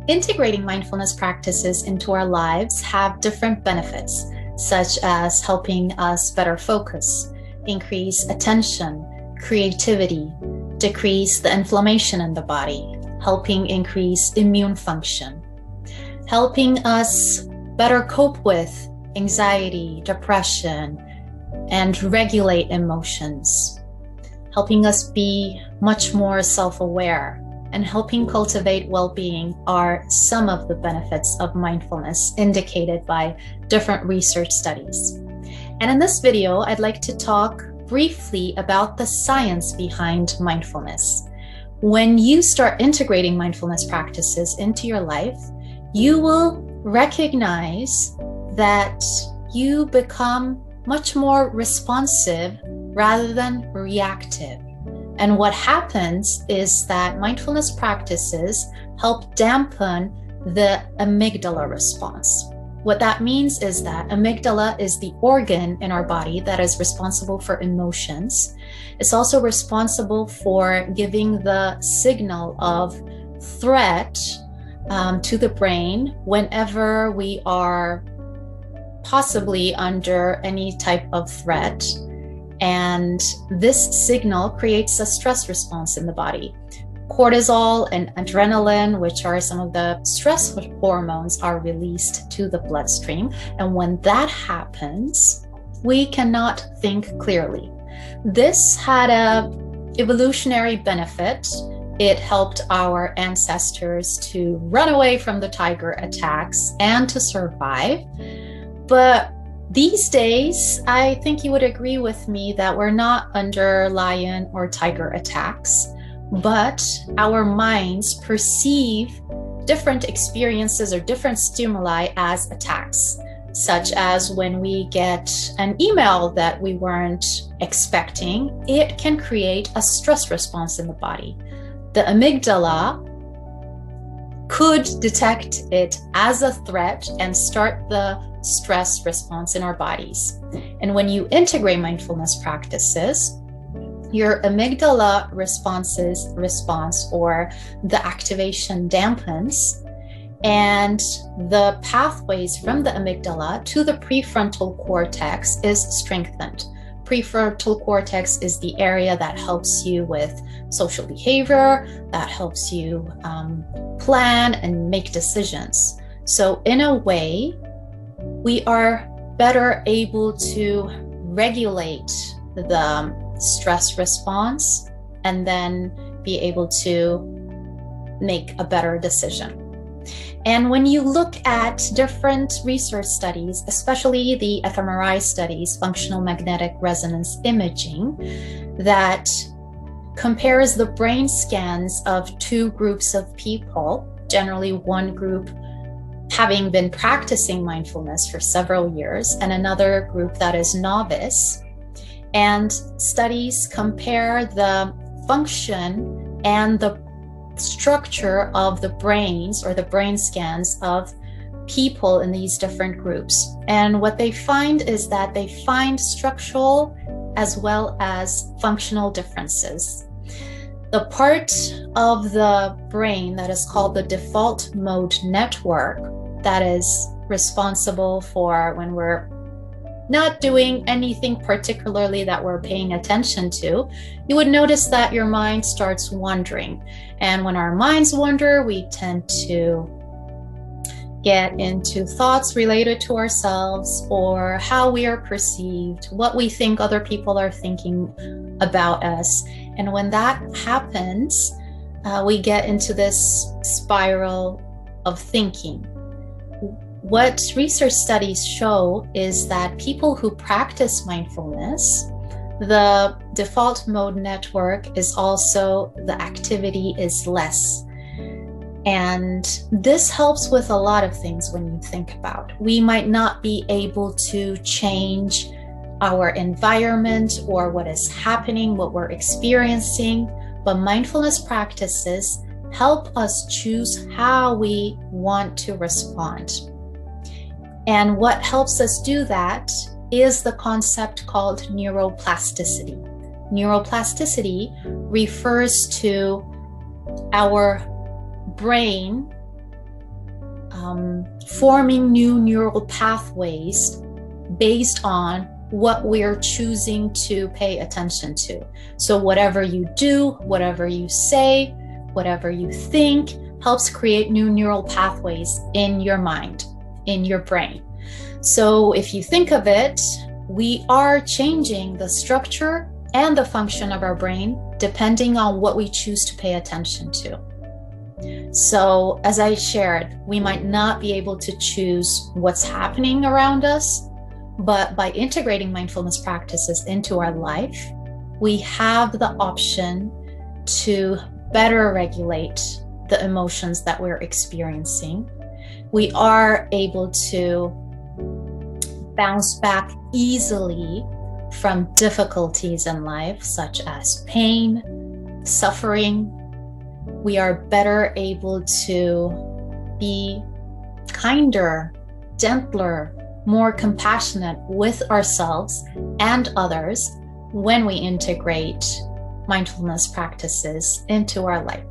Integrating mindfulness practices into our lives have different benefits, such as helping us better focus, increase attention, creativity, decrease the inflammation in the body, helping increase immune function, helping us better cope with anxiety, depression, and regulate emotions, helping us be much more self-aware, and helping cultivate well-being are some of the benefits of mindfulness indicated by different research studies. And in this video, I'd like to talk briefly about the science behind mindfulness. When you start integrating mindfulness practices into your life, you will recognize that you become much more responsive rather than reactive. And what happens is that mindfulness practices help dampen the amygdala response. What that means is that amygdala is the organ in our body that is responsible for emotions. It's also responsible for giving the signal of threat to the brain whenever we are possibly under any type of threat. And this signal creates a stress response in the body. Cortisol and adrenaline, which are some of the stress hormones, are released to the bloodstream. And when that happens, we cannot think clearly. This had an evolutionary benefit. It helped our ancestors to run away from the tiger attacks and to survive. But these days, I think you would agree with me that we're not under lion or tiger attacks, but our minds perceive different experiences or different stimuli as attacks, such as when we get an email that we weren't expecting, it can create a stress response in the body. The amygdala could detect it as a threat and start the stress response in our bodies. And when you integrate mindfulness practices, your amygdala response or the activation dampens, and the pathways from the amygdala to the prefrontal cortex is strengthened. Prefrontal cortex is the area that helps you with social behavior, that helps you plan and make decisions. So in a way, we are better able to regulate the stress response and then be able to make a better decision. And when you look at different research studies, especially the fMRI studies, functional magnetic resonance imaging, that compares the brain scans of two groups of people, generally one group having been practicing mindfulness for several years and another group that is novice. And studies compare the function and the structure of the brains or the brain scans of people in these different groups. And what they find is that they find structural as well as functional differences. The part of the brain that is called the default mode network, that is responsible for when we're not doing anything particularly that we're paying attention to, you would notice that your mind starts wandering. And when our minds wander, we tend to get into thoughts related to ourselves or how we are perceived, what we think other people are thinking about us. And when that happens, we get into this spiral of thinking. What research studies show is that people who practice mindfulness, the default mode network is also, the activity is less. And this helps with a lot of things when you think about. We might not be able to change our environment or what is happening, what we're experiencing, but mindfulness practices help us choose how we want to respond. And what helps us do that is the concept called neuroplasticity. Neuroplasticity refers to our brain forming new neural pathways based on what we're choosing to pay attention to. So whatever you do, whatever you say, whatever you think helps create new neural pathways in your mind, in your brain. So if you think of it, we are changing the structure and the function of our brain depending on what we choose to pay attention to. So as I shared, we might not be able to choose what's happening around us, but by integrating mindfulness practices into our life, we have the option to better regulate the emotions that we're experiencing. We are able to bounce back easily from difficulties in life, such as pain, suffering. We are better able to be kinder, gentler, more compassionate with ourselves and others when we integrate mindfulness practices into our life.